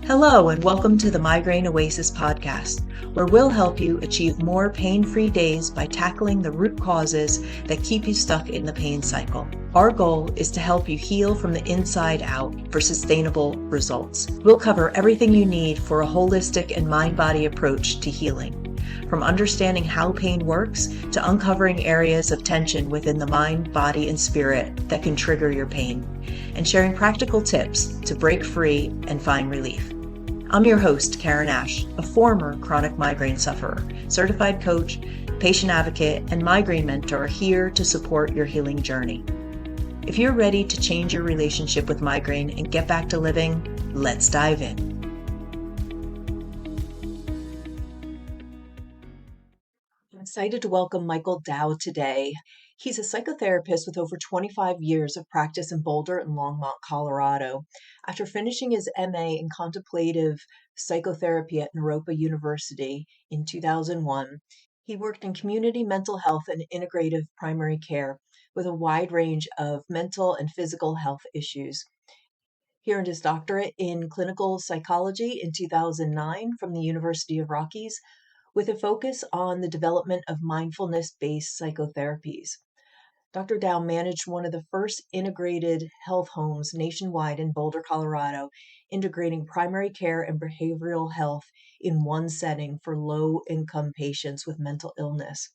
Hello, and welcome to the Migraine Oasis podcast, where we'll help you achieve more pain-free days by tackling the root causes that keep you stuck in the pain cycle. Our goal is to help you heal from the inside out for sustainable results. We'll cover everything you need for a holistic and mind-body approach to healing. From understanding how pain works to uncovering areas of tension within the mind, body, and spirit that can trigger your pain, and sharing practical tips to break free and find relief. I'm your host, Karen Ash, a former chronic migraine sufferer, certified coach, patient advocate, and migraine mentor here to support your healing journey. If you're ready to change your relationship with migraine and get back to living, let's dive in. I'm excited to welcome Michael Dow today. He's a psychotherapist with over 25 years of practice in Boulder and Longmont, Colorado. After finishing his MA in contemplative psychotherapy at Naropa University in 2001, he worked in community mental health and integrative primary care with a wide range of mental and physical health issues. He earned his doctorate in clinical psychology in 2009 from the University of Rockies, with a focus on the development of mindfulness-based psychotherapies. Dr. Dow managed one of the first integrated health homes nationwide in Boulder, Colorado, integrating primary care and behavioral health in one setting for low-income patients with mental illness.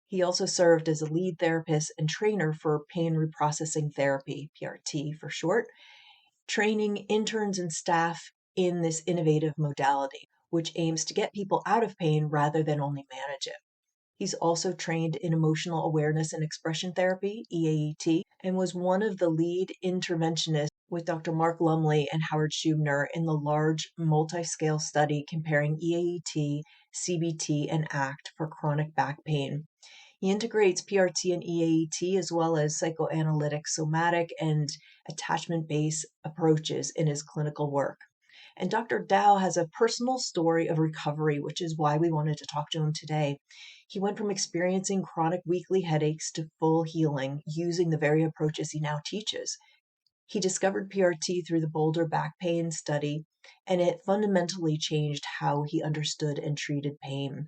He also served as a lead therapist and trainer for Pain Reprocessing Therapy, PRT for short, training interns and staff in this innovative modality, which aims to get people out of pain rather than only manage it. He's also trained in emotional awareness and expression therapy, EAET, and was one of the lead interventionists with Dr. Mark Lumley and Howard Schubner in the large multi-scale study comparing EAET, CBT, and ACT for chronic back pain. He integrates PRT and EAET as well as psychoanalytic, somatic, and attachment-based approaches in his clinical work. And Dr. Dow has a personal story of recovery, which is why we wanted to talk to him today. He went from experiencing chronic weekly headaches to full healing using the very approaches he now teaches. He discovered PRT through the Boulder Back Pain Study, and it fundamentally changed how he understood and treated pain.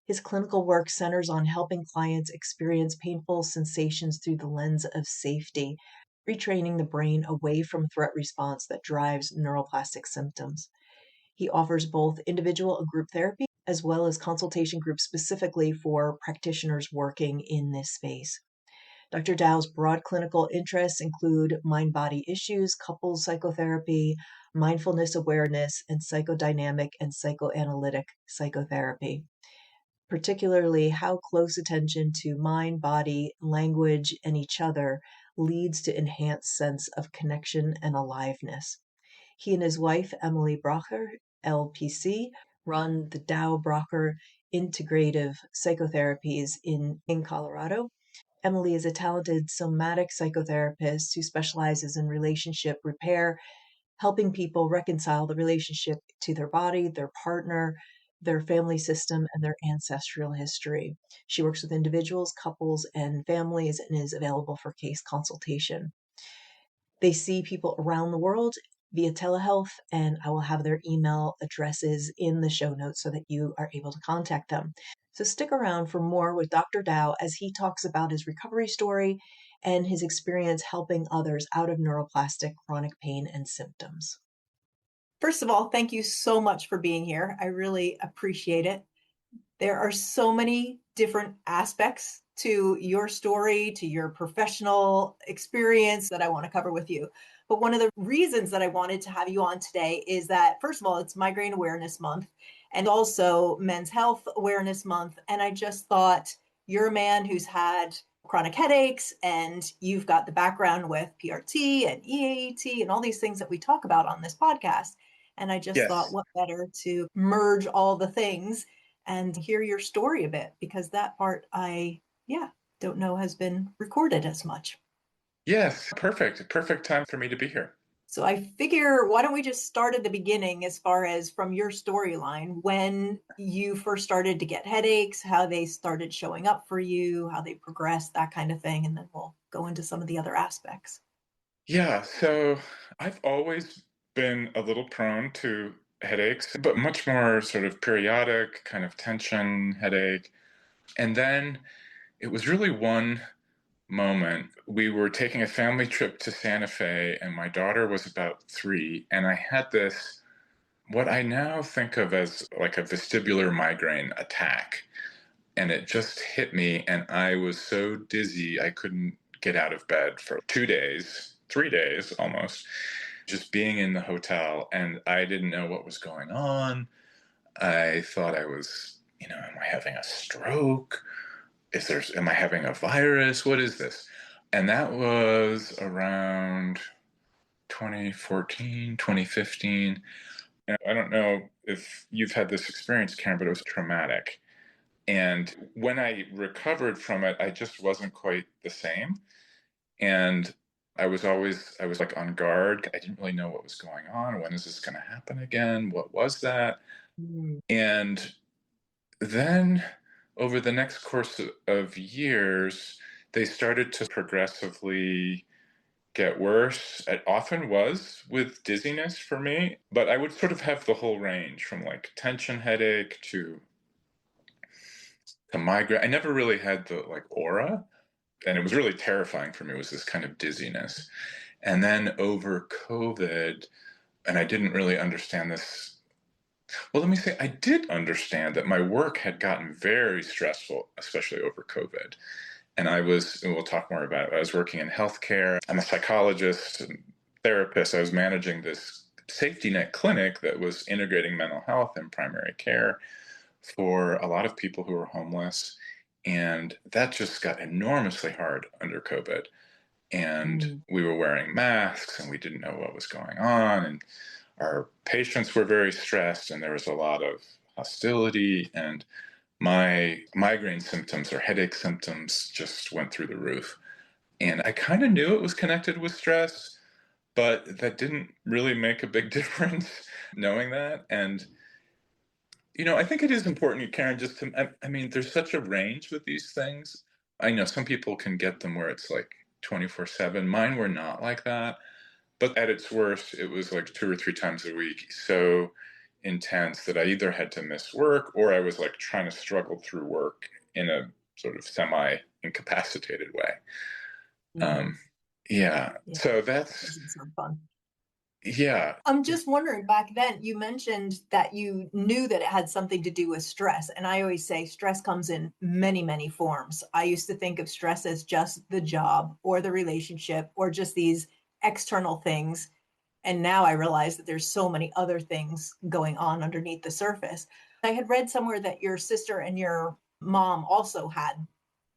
His clinical work centers on helping clients experience painful sensations through the lens of safety, retraining the brain away from threat response that drives neuroplastic symptoms. He offers both individual and group therapy, as well as consultation groups specifically for practitioners working in this space. Dr. Dow's broad clinical interests include mind-body issues, couples psychotherapy, mindfulness awareness, and psychodynamic and psychoanalytic psychotherapy, particularly how close attention to mind, body, language, and each other leads to enhanced sense of connection and aliveness. He and his wife, Emily Brocher, LPC, run the Dow Brocher Integrative Psychotherapies in Colorado. Emily is a talented somatic psychotherapist who specializes in relationship repair, helping people reconcile the relationship to their body, their partner, their family system, and their ancestral history. She works with individuals, couples, and families and is available for case consultation. They see people around the world via telehealth, and I will have their email addresses in the show notes so that you are able to contact them. So stick around for more with Dr. Dow as he talks about his recovery story and his experience helping others out of neuroplastic chronic pain and symptoms. First of all, thank you so much for being here. I really appreciate it. There are so many different aspects to your story, to your professional experience that I want to cover with you. But one of the reasons that I wanted to have you on today is that, first of all, it's Migraine Awareness Month and also Men's Health Awareness Month. And I just thought you're a man who's had chronic headaches and you've got the background with PRT and EAET and all these things that we talk about on this podcast. And I just thought, what better to merge all the things and hear your story a bit, because that part I don't know has been recorded as much. Yes, perfect. Perfect time for me to be here. So I figure, why don't we just start at the beginning as far as from your storyline, when you first started to get headaches, how they started showing up for you, how they progressed, that kind of thing. And then we'll go into some of the other aspects. Yeah, so I've always been a little prone to headaches, but much more sort of periodic, kind of tension headache. And then it was really one moment. We were taking a family trip to Santa Fe, and my daughter was about 3, and I had this, what I now think of as like a vestibular migraine attack. And it just hit me, and I was so dizzy, I couldn't get out of bed for 2 days, 3 days almost, just being in the hotel, and I didn't know what was going on. I thought I was, am I having a stroke? Am I having a virus? What is this? And that was around 2014, 2015. And I don't know if you've had this experience, Karen, but it was traumatic. And when I recovered from it, I just wasn't quite the same. And I was like on guard. I didn't really know what was going on. When is this going to happen again? What was that? Mm. And then over the next course of years, they started to progressively get worse. It often was with dizziness for me, but I would sort of have the whole range from like tension headache to migraine. I never really had the like aura, and it was really terrifying for me, was this kind of dizziness. And then over COVID, and I didn't really understand this. Well, let me say, I did understand that my work had gotten very stressful, especially over COVID. And we'll talk more about it. I was working in healthcare. I'm a psychologist and therapist. I was managing this safety net clinic that was integrating mental health and primary care for a lot of people who were homeless. And that just got enormously hard under COVID. And Mm. we were wearing masks and we didn't know what was going on. And our patients were very stressed, and there was a lot of hostility. And my migraine symptoms or headache symptoms just went through the roof. And I kind of knew it was connected with stress, but that didn't really make a big difference knowing that. And I think it is important, Karen, just to, I mean, there's such a range with these things. I know some people can get them where it's like 24/7. Mine were not like that. But at its worst, it was like 2 or 3 times a week. So intense that I either had to miss work or I was like trying to struggle through work in a sort of semi incapacitated way. Mm. Um, yeah. Yeah, So doesn't sound fun. yeah. I'm just wondering, back then you mentioned that you knew that it had something to do with stress. And I always say stress comes in many, many forms. I used to think of stress as just the job or the relationship or just these external things. And now I realize that there's so many other things going on underneath the surface. I had read somewhere that your sister and your mom also had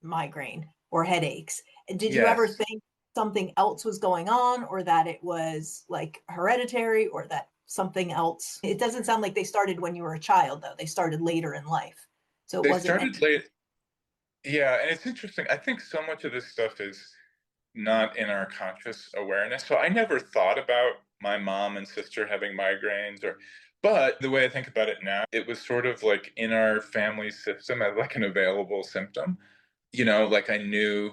migraine or headaches. Did you ever Yes. think something else was going on, or that it was like hereditary, or that something else? It doesn't sound like they started when you were a child, though. They started later in life. So it They wasn't started late. Yeah. And it's interesting. I think so much of this stuff is not in our conscious awareness. So I never thought about my mom and sister having migraines but the way I think about it now, it was sort of like in our family system as like an available symptom. Like I knew,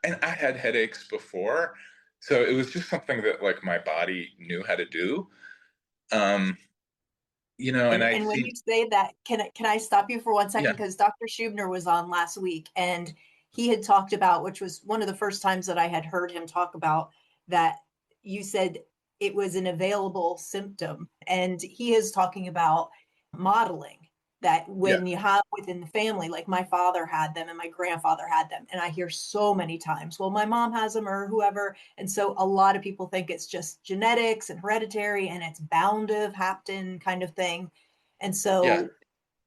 and I had headaches before. So it was just something that like my body knew how to do. Um, and I'd And when seen, you say that, can I stop you for one second? yeah, Because Dr. Schubner was on last week, and he had talked about, which was one of the first times that I had heard him talk about that. You said it was an available symptom, and he is talking about modeling, that yeah, when you have within the family, like my father had them and my grandfather had them, and I hear so many times, well, my mom has them or whoever. And so a lot of people think it's just genetics and hereditary and it's bound to have happened, kind of thing. And yeah. so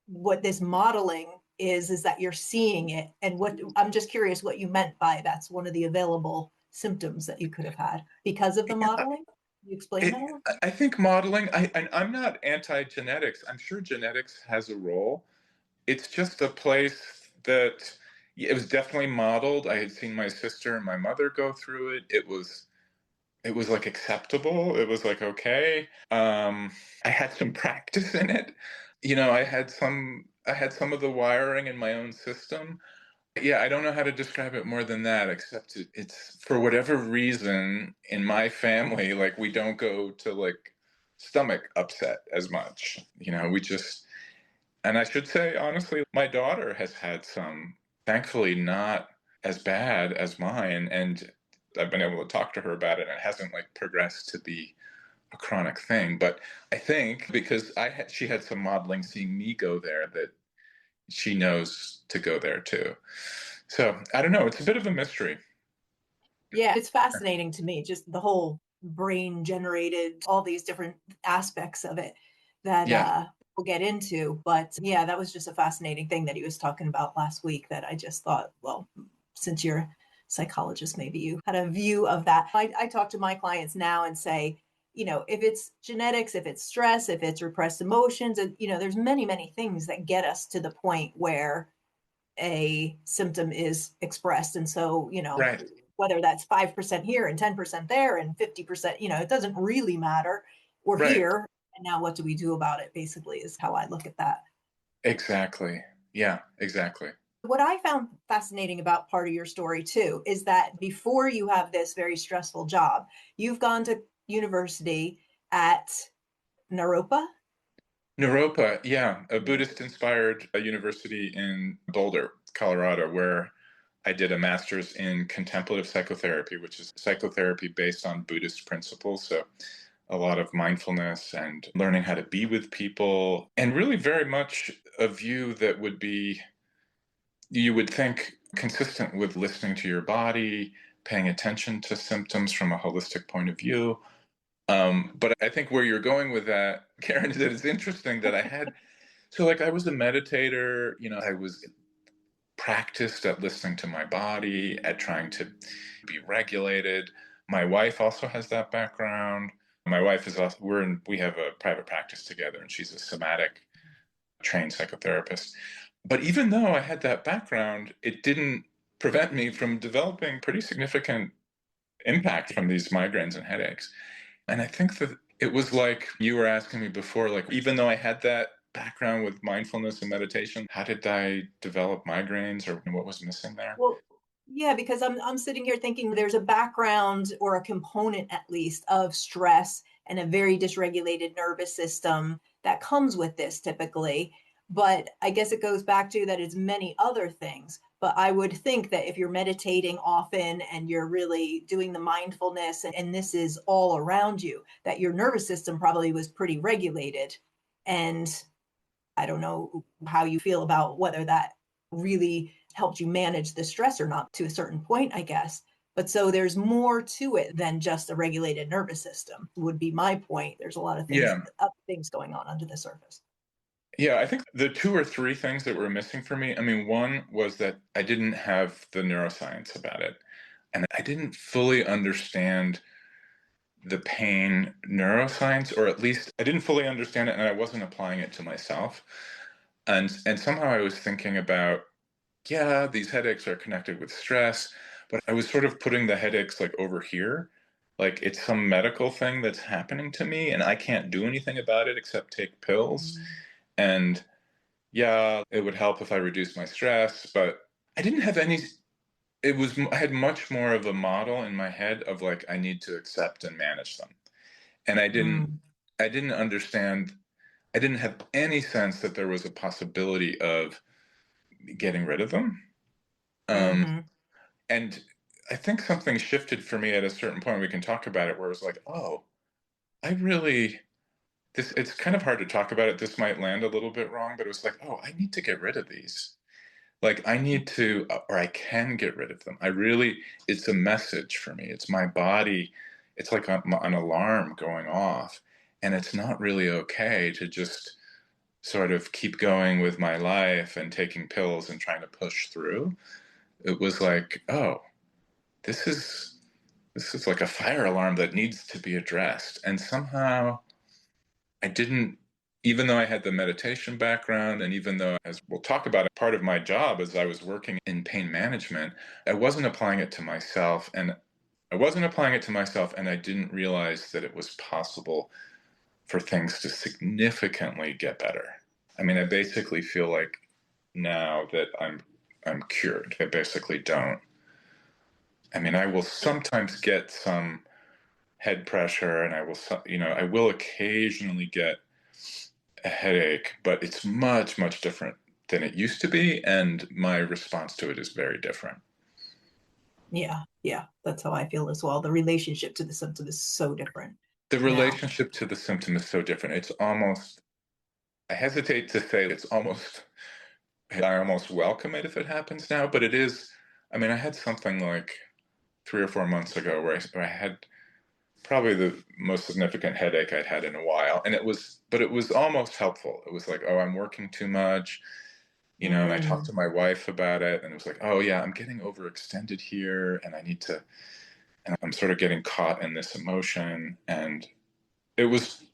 what this modeling is that you're seeing it. And what I'm just curious what you meant by that's one of the available symptoms that you could have had because of the Yeah. modeling. Can you explain It, that a little? I think modeling, I'm not anti genetics. I'm sure genetics has a role. It's just a place that it was definitely modeled. I had seen my sister and my mother go through it. It was like acceptable. It was like okay. I had some practice in it. I had some of the wiring in my own system. Yeah, I don't know how to describe it more than that, except it's for whatever reason in my family, like we don't go to like stomach upset as much. And I should say, honestly, my daughter has had some, thankfully not as bad as mine. And I've been able to talk to her about it, and it hasn't progressed to be a chronic thing. But I think because she had some modeling seeing me go there, that she knows to go there too. So I don't know. It's a bit of a mystery. Yeah, it's fascinating to me, just the whole brain generated, all these different aspects of it that Yeah. we'll get into. But yeah, that was just a fascinating thing that he was talking about last week that I just thought, well, since you're a psychologist, maybe you had a view of that. I talk to my clients now and say, if it's genetics, if it's stress, if it's repressed emotions, and, there's many, many things that get us to the point where a symptom is expressed. And so, Right. whether that's 5% here and 10% there and 50%, it doesn't really matter. We're Right. here. And now what do we do about it? Basically, is how I look at that. Exactly. Yeah, exactly. What I found fascinating about part of your story too is that before you have this very stressful job, you've gone to university at Naropa. Naropa, yeah, a Yeah. Buddhist-inspired university in Boulder, Colorado, where I did a master's in contemplative psychotherapy, which is psychotherapy based on Buddhist principles. So a lot of mindfulness and learning how to be with people, and really very much a view that would be, you would think, consistent with listening to your body, paying attention to symptoms from a holistic point of view. But I think where you're going with that, Karen, is that it's interesting that I was a meditator, I was practiced at listening to my body, at trying to be regulated. My wife also has that background. My wife is also, we have a private practice together, and she's a somatic trained psychotherapist. But even though I had that background, it didn't prevent me from developing pretty significant impact from these migraines and headaches. And I think that it was like you were asking me before, even though I had that background with mindfulness and meditation, how did I develop migraines, or what was missing there? Well, yeah, because I'm sitting here thinking there's a background or a component at least of stress and a very dysregulated nervous system that comes with this typically. But I guess it goes back to that it's many other things. But I would think that if you're meditating often and you're really doing the mindfulness and this is all around you, that your nervous system probably was pretty regulated. And I don't know how you feel about whether that really helped you manage the stress or not to a certain point, I guess. But so there's more to it than just a regulated nervous system, would be my point. There's a lot of things, Yeah. other things going on under the surface. Yeah, I think the two or three things that were missing for me, I mean, one was that I didn't have the neuroscience about it. And I didn't fully understand the pain neuroscience, or at least I didn't fully understand it, and I wasn't applying it to myself. And somehow I was thinking about, yeah, these headaches are connected with stress, but I was sort of putting the headaches over here, like it's some medical thing that's happening to me, and I can't do anything about it except take pills. And yeah, it would help if I reduced my stress, but I didn't have any. I had much more of a model in my head of I need to accept and manage them. And Mm. I didn't understand, I didn't have any sense that there was a possibility of getting rid of them. Um, Mm-hmm. and I think something shifted for me at a certain point. We can talk about it, where it was oh, I really, it's kind of hard to talk about it. This might land a little bit wrong, but it was oh, I need to get rid of these. I need to, or I can get rid of them. It's a message for me. It's my body. It's like an alarm going off. And it's not really okay to just sort of keep going with my life and taking pills and trying to push through. It was oh, this is like a fire alarm that needs to be addressed. And somehow I didn't, even though I had the meditation background, and even though, as we'll talk about, part of my job as I was working in pain management, I wasn't applying it to myself. And I didn't realize that it was possible for things to significantly get better. I mean, I basically feel like now that I'm cured. I basically don't. I mean, I will sometimes get some head pressure, and I will occasionally get a headache, but it's much, much different than it used to be. And my response to it is very different. Yeah, yeah, that's how I feel as well. The relationship to the symptom is so different The now. relationship to the symptom is so different. It's almost, I hesitate to say I almost welcome it if it happens now, but it is. I mean, I had something like 3 or 4 months ago where I had probably the most significant headache I'd had in a while. But it was almost helpful. It was like, oh, I'm working too much, and I talked Mm, to my wife about it, and it was like, oh, yeah, I'm getting overextended here, and and I'm sort of getting caught in this emotion. And it was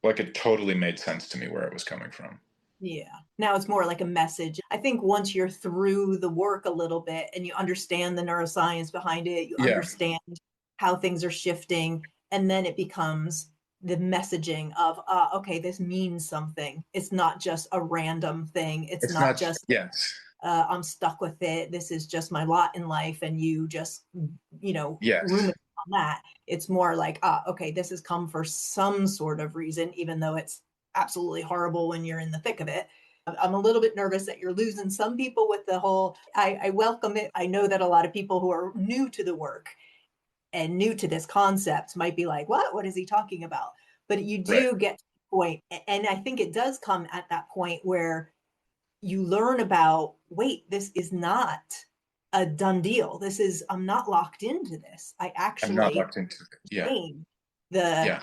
like, it totally made sense to me where it was coming from. yeah. Now it's more like a message. I think once you're through the work a little bit and you understand the neuroscience behind it, you Yeah, understand how things are shifting, and then it becomes the messaging of, okay, this means something. It's not just a random thing. It's it's not not, just yes, I'm stuck with it. This is just my lot in life. And you just, yes, ruminate on that. It's more like, okay, this has come for some sort of reason, even though it's absolutely horrible when you're in the thick of it. I'm a little bit nervous that you're losing some people with the whole, I welcome it. I know that a lot of people who are new to the work and new to this concept might be like, what is he talking about? But you right. do get to the point. And I think it does come at that point where you learn about, wait, this is not a done deal. I'm not locked into this. I I'm not actually locked into it. Yeah, change the yeah,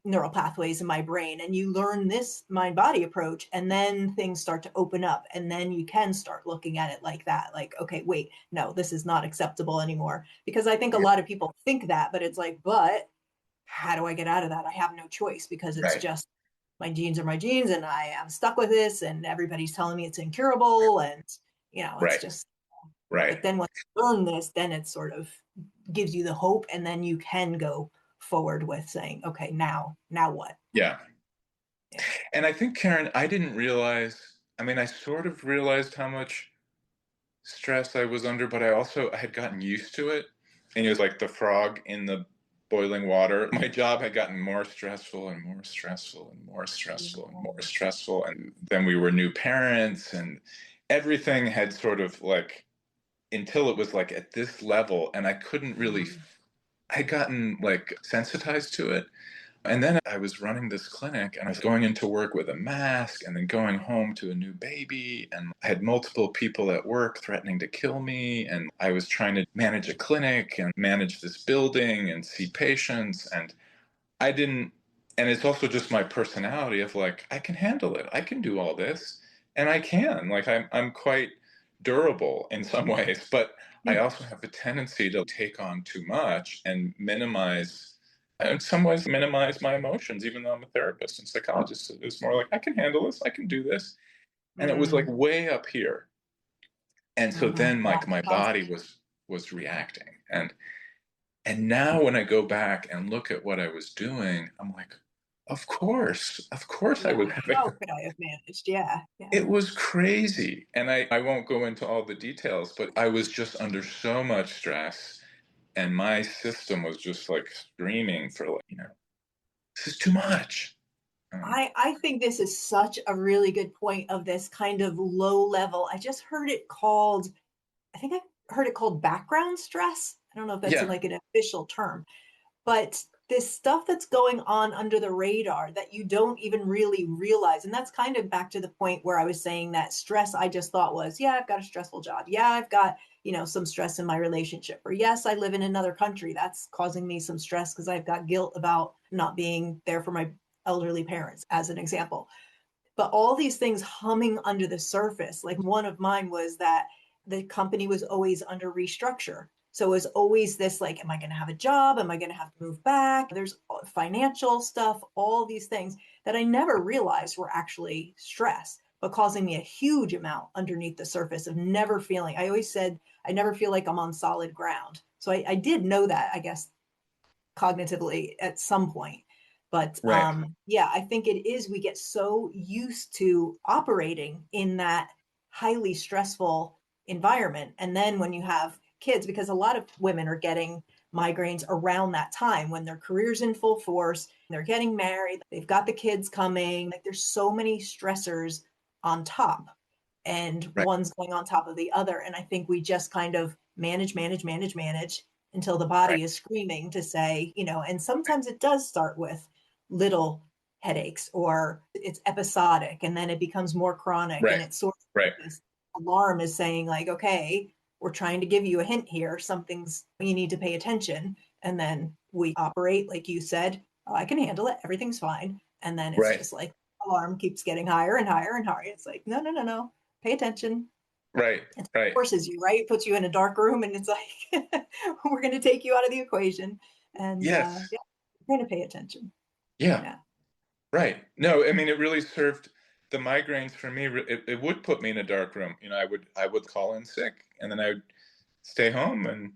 neural pathways in my brain. And you learn this mind body approach, and then things start to open up. And then you can start looking at it like that. Like, okay, wait, no, this is not acceptable anymore. Because I think a yeah, lot of people think that, but it's like, but how do I get out of that? I have no choice because it's right, just my genes are my genes and I am stuck with this and everybody's telling me it's incurable and it's right, just, right. but then once you learn this, then it sort of gives you the hope, and then you can go forward with saying, okay, now what? Yeah. Yeah. And I think, Karen, I didn't realize, I mean, I sort of realized how much stress I was under, but I had gotten used to it. And it was like the frog in the boiling water. My job had gotten more stressful and more stressful and more stressful and more stressful. And then we were new parents, and everything had sort of like, until it was like at this level, and I couldn't really, Mhm. I had gotten like sensitized to it. And then I was running this clinic, and I was going into work with a mask and then going home to a new baby. And I had multiple people at work threatening to kill me. And I was trying to manage a clinic and manage this building and see patients. And I didn't, and it's also just my personality of like, I can handle it. I can do all this. And I can. Like, I'm quite durable in some ways, but I also have a tendency to take on too much and in some ways, minimize my emotions, even though I'm a therapist and psychologist. It's more like, I can handle this, I can do this. And it was like Mm, way up here. And so mhm. then Not my body positive. was reacting. And now when I go back and look at what I was doing, I'm like, of course I Yeah. was having, How could I have managed? Yeah. Yeah. it was crazy. And I won't go into all the details, but I was just under so much stress, and my system was just like screaming for like, this is too much. I think this is such a really good point of this kind of low level. I just heard it called, I think I heard it called background stress. I don't know if that's Yeah, like an official term, but this stuff that's going on under the radar that you don't even really realize. And that's kind of back to the point where I was saying that stress, I just thought was, yeah, I've got a stressful job. Yeah, I've got, some stress in my relationship. Or yes, I live in another country. That's causing me some stress because I've got guilt about not being there for my elderly parents, as an example. But all these things humming under the surface. Like one of mine was that the company was always under restructure. So it was always this like, am I going to have a job? Am I going to have to move back? There's financial stuff, all these things that I never realized were actually stress, but causing me a huge amount underneath the surface of never feeling. I always said, I never feel like I'm on solid ground. So I did know that, I guess, cognitively at some point. But right. yeah, I think it is, we get so used to operating in that highly stressful environment. And then when you have kids, because a lot of women are getting migraines around that time when their career's in full force, they're getting married, they've got the kids coming. Like there's so many stressors on top, and Right. one's going on top of the other. And I think we just kind of manage until the Right. body is screaming to say, and sometimes it does start with little headaches or it's episodic and then it becomes more chronic, and Right. it's sort of Right. this alarm is saying like, okay, we're trying to give you a hint here, something's, you need to pay attention. And then we operate like you said, oh, I can handle it, everything's fine. And then it's Right. just like alarm keeps getting higher and higher and higher. It's like, no, pay attention. Right. It Right. forces you, right? It puts you in a dark room and it's like, we're going to take you out of the equation. And Yes. yeah, we're going to pay attention. Yeah. Yeah. Right. No, I mean, it really served the migraines for me. It would put me in a dark room. I would call in sick, and then I would stay home. And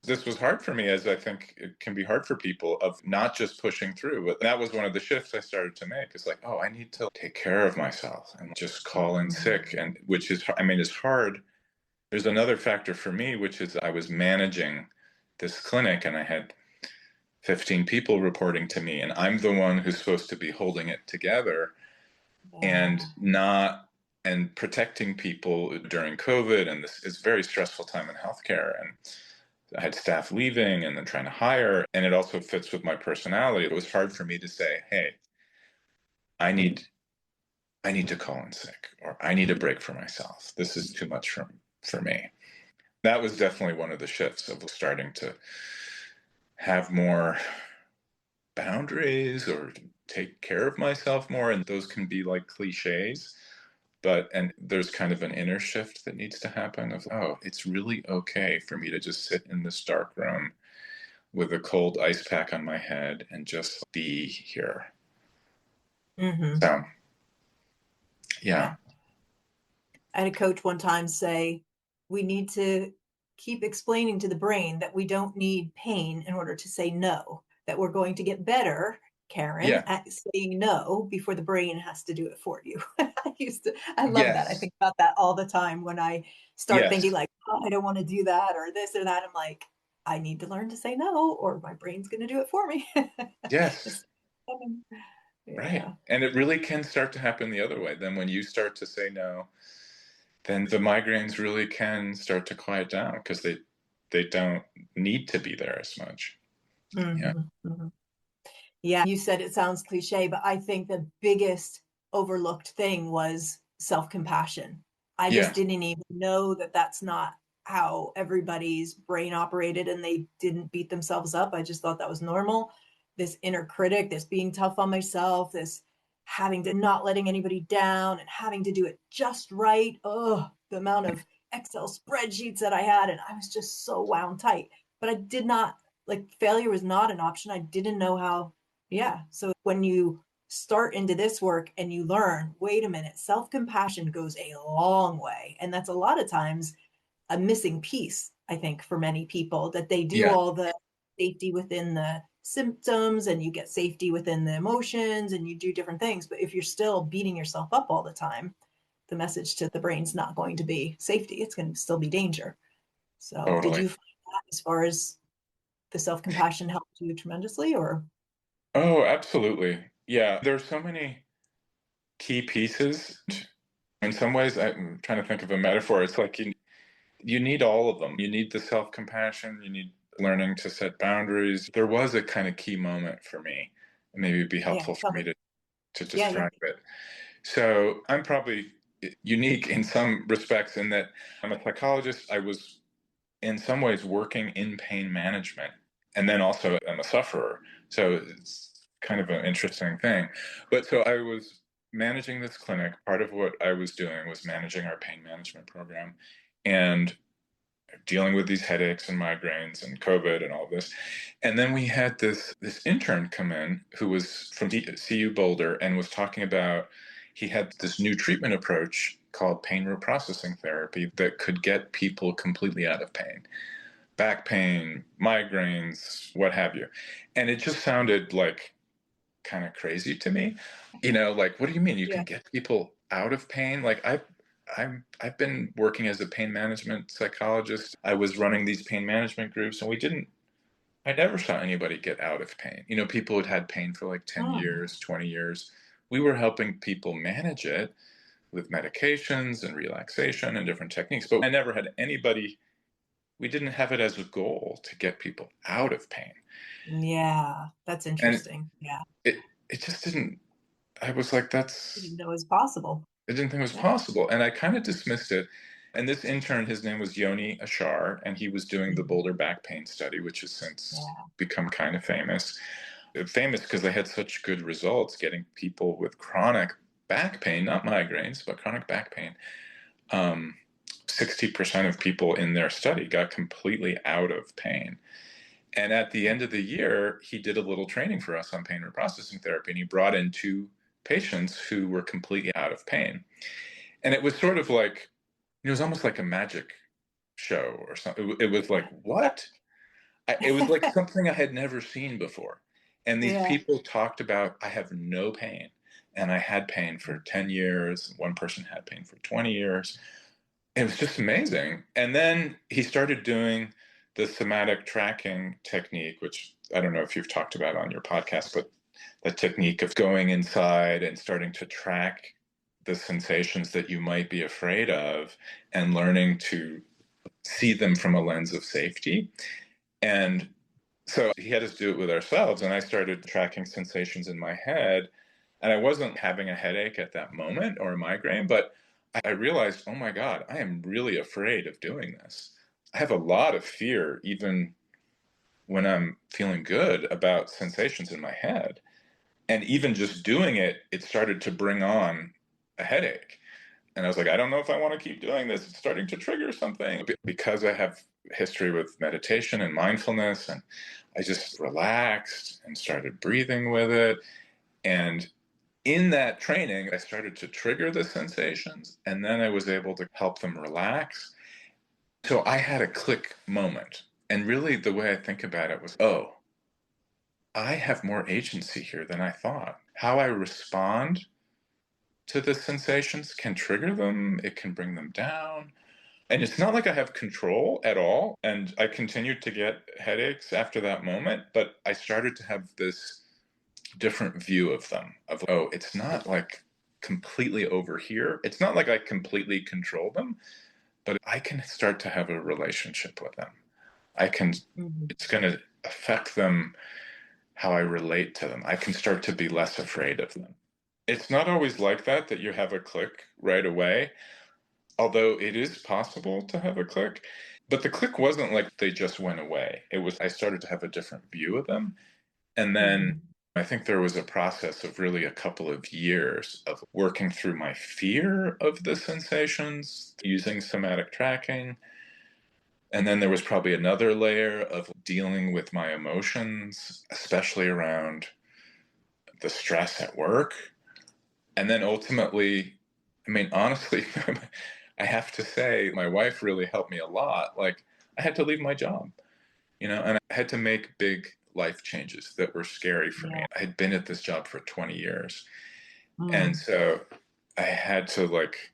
this was hard for me, as I think it can be hard for people, of not just pushing through. But that was one of the shifts I started to make. It's like, oh, I need to take care of myself and just call in Mhm. sick. And which is, I mean, it's hard. There's another factor for me, which is I was managing this clinic, and I had 15 people reporting to me, and I'm the one who's supposed to be holding it together and Yeah. not and protecting people during COVID. And this is a very stressful time in healthcare. And I had staff leaving and then trying to hire. And it also fits with my personality. It was hard for me to say, hey, I need to call in sick, or I need a break for myself. This is too much for me. That was definitely one of the shifts of starting to have more boundaries or take care of myself more. And those can be like cliches, and there's kind of an inner shift that needs to happen of, oh, it's really okay for me to just sit in this dark room with a cold ice pack on my head and just be here. Mm-hmm. So yeah. Yeah. I had a coach one time say, we need to keep explaining to the brain that we don't need pain in order to say no, that we're going to get better, Karen, Yeah. at saying no before the brain has to do it for you. I love that. I Yes. think about that all the time when I start thinking Yes. like, oh, I don't want to do that or this or that. I'm like, I need to learn to say no or my brain's going to do it for me. Yes. It's- Right. yeah. And it really can start to happen the other way. Then when you start to say no, then the migraines really can start to quiet down because they don't need to be there as much. Yeah. Mm-hmm. Mm-hmm. Yeah, you said it sounds cliche, but I think the biggest overlooked thing was self-compassion. I just Yeah. didn't even know that that's not how everybody's brain operated and they didn't beat themselves up. I just thought that was normal. This inner critic, this being tough on myself, this having to not letting anybody down and having to do it just right. Oh, the amount of Excel spreadsheets that I had, and I was just so wound tight. But I did not, like, failure was not an option. I didn't know how. Yeah. So when you start into this work and you learn, wait a minute, self compassion goes a long way. And that's a lot of times a missing piece, I think, for many people, that they do Yeah. all the safety within the symptoms and you get safety within the emotions and you do different things. But if you're still beating yourself up all the time, the message to the brain's not going to be safety, it's going to still be danger. So did Totally. you find that as far as the self compassion helped you tremendously or? Oh, absolutely. Yeah. There's so many key pieces. In some ways, I'm trying to think of a metaphor. It's like you need all of them. You need the self-compassion. You need learning to set boundaries. There was a kind of key moment for me. Maybe it'd be Yeah, helpful for tell me me. to Yeah. describe it. So I'm probably unique in some respects in that I'm a psychologist. I was in some ways working in pain management, and then also I'm a sufferer. So it's kind of an interesting thing. But so I was managing this clinic. Part of what I was doing was managing our pain management program and dealing with these headaches and migraines and COVID and all this. And then we had this intern come in who was from CU Boulder and was talking about, he had this new treatment approach called Pain Reprocessing Therapy that could get people completely out of pain. Back pain, migraines, what have you. And it just sounded like kind of crazy to me. Like, what do you mean you Yeah. can get people out of pain? Like I've been working as a pain management psychologist. I was running these pain management groups, and we didn't I never saw anybody get out of pain. People had had pain for like 10 Oh, years, 20 years. We were helping people manage it with medications and relaxation and different techniques, but I never had anybody, we didn't have it as a goal to get people out of pain. yeah, that's And interesting. Yeah, it just didn't, I was like, I that's, didn't know it was possible. I didn't think it was Yeah, possible. And I kind of dismissed it. And this intern, his name was Yoni Ashar, and he was doing the mhm, Boulder Back Pain Study, which has since yeah, become kind of famous. Famous because they had such good results getting people with chronic back pain, not migraines, but chronic back pain. 60% of people in their study got completely out of pain. And at the end of the year, he did a little training for us on pain reprocessing therapy, and he brought in 2 patients who were completely out of pain. And it was sort of like, it was almost like a magic show or something. It was like, what? It was like something I had never seen before. And these yeah. people talked about, I have no pain. And I had pain for 10 years. One person had pain for 20 years. It was just amazing. And then he started doing the somatic tracking technique, which I don't know if you've talked about on your podcast, but the technique of going inside and starting to track the sensations that you might be afraid of and learning to see them from a lens of safety. And so he had us do it with ourselves, and I started tracking sensations in my head. And I wasn't having a headache at that moment or a migraine, but I realized, oh my God, I am really afraid of doing this. I have a lot of fear, even when I'm feeling good, about sensations in my head. And even just doing it, it started to bring on a headache. And I was like, I don't know if I want to keep doing this. It's starting to trigger something. Because I have history with meditation and mindfulness, and I just relaxed and started breathing with it. And in that training, I started to trigger the sensations, and then I was able to help them relax. So I had a click moment. And really, the way I think about it was, oh, I have more agency here than I thought. How I respond to the sensations can trigger them, it can bring them down. And it's not like I have control at all. And I continued to get headaches after that moment, but I started to have this different view of them of, oh, it's not like completely over here. It's not like I completely control them, but I can start to have a relationship with them. I can, Mhm. it's going to affect them how I relate to them. I can start to be less afraid of them. It's not always like that you have a click right away, although it is possible to have a click. But the click wasn't like they just went away. It was, I started to have a different view of them. And then Mhm. I think there was a process of really a couple of years of working through my fear of the sensations using somatic tracking. And then there was probably another layer of dealing with my emotions, especially around the stress at work. And then ultimately, I mean, honestly, I have to say, my wife really helped me a lot. Like, I had to leave my job, and I had to make big life changes that were scary for me. Yeah. I had been at this job for 20 years. And Mm. so I had to, like,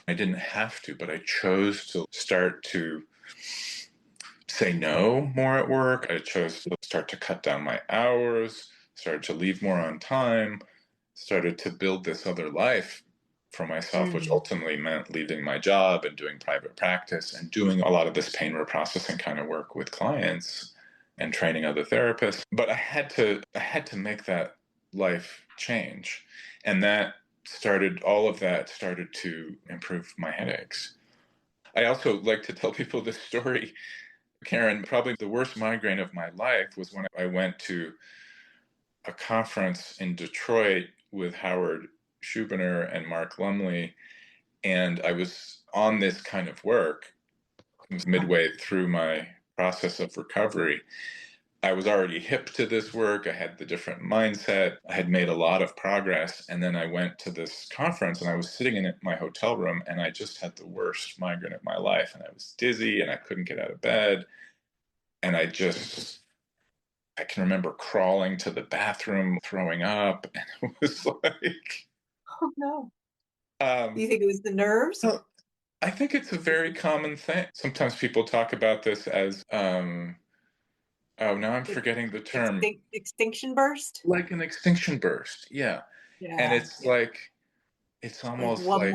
I didn't have to, but I chose to start to say no more at work. I chose to start to cut down my hours, started to leave more on time, started to build this other life for myself, which Mm. ultimately meant leaving my job and doing private practice and doing a lot of this pain reprocessing kind of work with clients and training other therapists. But I had to make that life change. And all of that started to improve my headaches. I also like to tell people this story, Karen. Probably the worst migraine of my life was when I went to a conference in Detroit with Howard Schubiner and Mark Lumley, and I was on this kind of work. It was midway through my process of recovery. I was already hip to this work. I had the different mindset. I had made a lot of progress. And then I went to this conference, and I was sitting in my hotel room, and I just had the worst migraine of my life. And I was dizzy and I couldn't get out of bed. And I can remember crawling to the bathroom, throwing up. And it was like, Oh, no. Do um, you think it was the nerves? well, I think it's a very common thing. Sometimes people talk about this as Oh, now I'm forgetting the term. Extinction burst. Like an extinction burst. Yeah. And Yeah, it's yeah. like, it's Like almost like,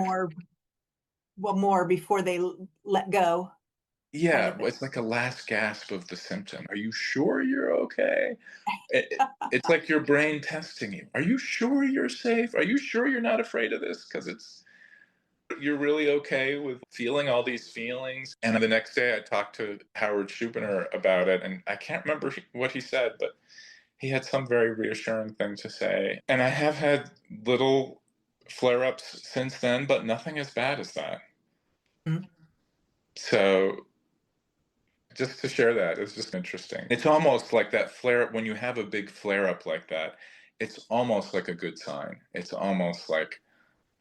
one more before they let go, kind yeah, of thing. it's like a last gasp of the symptom. Are you sure you're okay? It's like your brain testing you. Are you sure you're safe? Are you sure you're not afraid of this? Because you're really okay with feeling all these feelings. And the next day I talked to Howard Schupiner about it, and I can't remember what he said, but he had some very reassuring thing to say. And I have had little flare ups since then, but nothing as bad as that. Mhm. So just to share that, it's just interesting. It's almost like that flare up, when you have a big flare up like that, it's almost like a good sign. It's almost like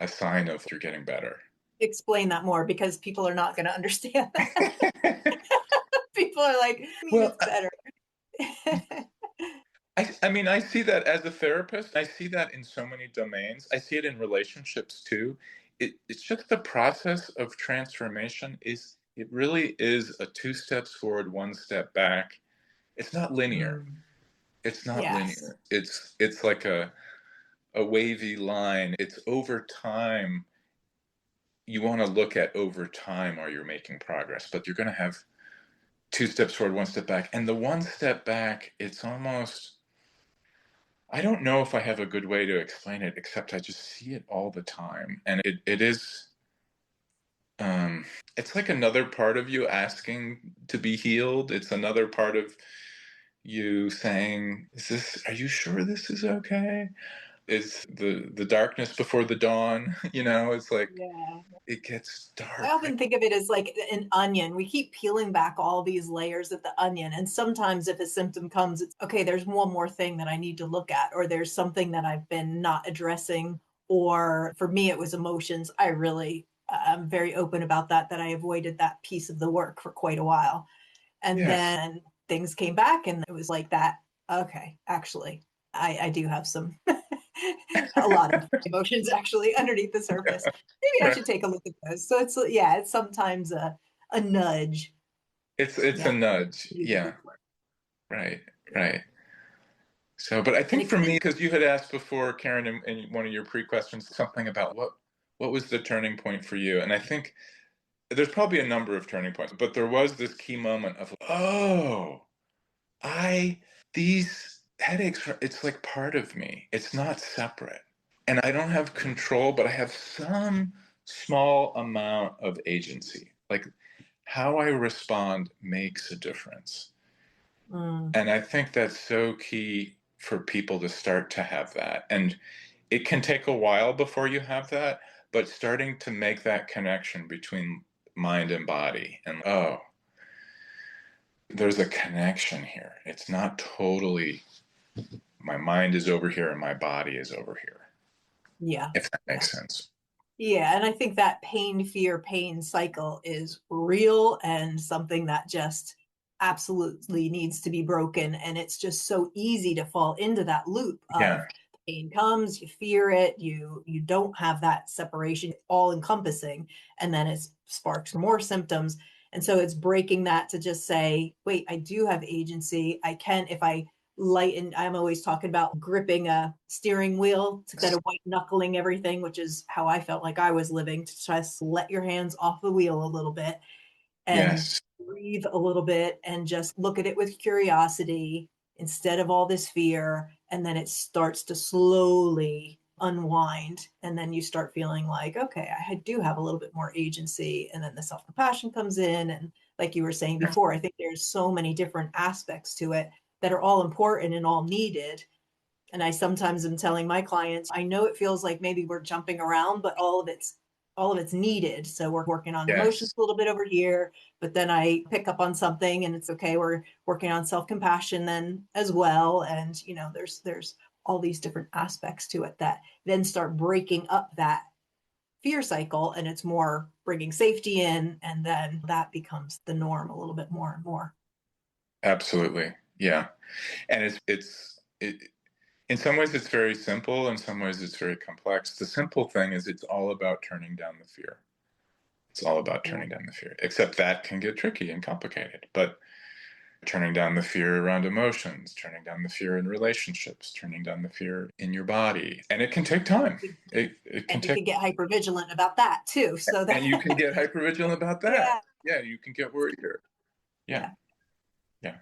a sign of you're getting better. Explain that more because people are not going to understand that. People are like, I mean, Well, it's better. I mean, I see that as a therapist. I see that in so many domains. I see it in relationships too. It's just the process of transformation it really is a two steps forward, one step back. It's not linear. Mm. It's not Yes. linear. It's like a wavy line. It's over time. You want to look at over time, are you making progress? But you're going to have two steps forward, one step back. And the one step back, it's almost, I don't know if I have a good way to explain it, except I just see it all the time. And it is, um, it's like another part of you asking to be healed. It's another part of you saying, are you sure this is okay? Is the darkness before the dawn? It's like, Yeah. it gets I dark. often think of it as like an onion. We keep peeling back all these layers of the onion. And sometimes if a symptom comes, it's okay, there's one more thing that I need to look at, or there's something that I've been not addressing. Or for me, it was emotions. I'm very open about that I avoided that piece of the work for quite a while. And Yes. then things came back and it was like that. Okay, actually, I do have some, a lot of emotions actually underneath the surface. Maybe I Right. should take a look at those. So yeah, it's sometimes a nudge It's a that nudge. you need to do Yeah. work. Right. Right. So, but I And think for me, extinct. because you had asked before, Karen, in one of your pre-questions, something about what was the turning point for you, and I think there's probably a number of turning points, but there was this key moment of, oh, I these headaches it's like part of me. It's not separate, and I don't have control, but I have some small amount of agency. Like how I respond makes a difference. Mm, And I think that's so key for people to start to have that. And it can take a while before you have that, but starting to make that connection between mind and body, and oh, there's a connection here. It's not totally my mind is over here and my body is over here, yeah. if that Yeah. makes sense. Yeah. And I think that pain, fear, pain cycle is real and something that just absolutely needs to be broken. And it's just so easy to fall into that loop Yeah. of pain comes, you fear it, you don't have that separation all encompassing, and then it sparks more symptoms. And so it's breaking that to just say, wait, I do have agency. I can, if I lighten, I'm always talking about gripping a steering wheel instead of white knuckling everything, which is how I felt like I was living, to just let your hands off the wheel a little bit and Yes. breathe a little bit and just look at it with curiosity instead of all this fear. And then it starts to slowly unwind. And then you start feeling like, okay, I do have a little bit more agency. And then the self compassion comes in. And like you were saying before, I think there's so many different aspects to it that are all important and all needed. And I sometimes am telling my clients, I know it feels like maybe we're jumping around, but all of it's needed. So we're working on emotions Yes. a little bit over here, but then I pick up on something and it's okay. We're working on self-compassion then as well. And there's all these different aspects to it that then start breaking up that fear cycle, and it's more bringing safety in, and then that becomes the norm a little bit more and more. Absolutely. Yeah. And in some ways it's very simple, in some ways it's very complex. The simple thing is it's all about turning down the fear. It's all about Yeah. turning down the fear, except that can get tricky and complicated. But turning down the fear around emotions, turning down the fear in relationships, turning down the fear in your body. And it can take time. It can And you take, can get hypervigilant about that too. So that, and you can get hypervigilant about that. yeah, Yeah, you can get worried. Yeah, yeah, yeah,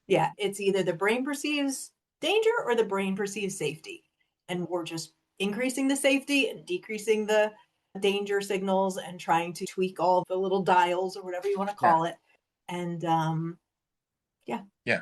yeah. It's either the brain perceives danger or the brain perceives safety. And we're just increasing the safety and decreasing the danger signals and trying to tweak all the little dials or whatever you want to yeah, call it. And yeah, yeah,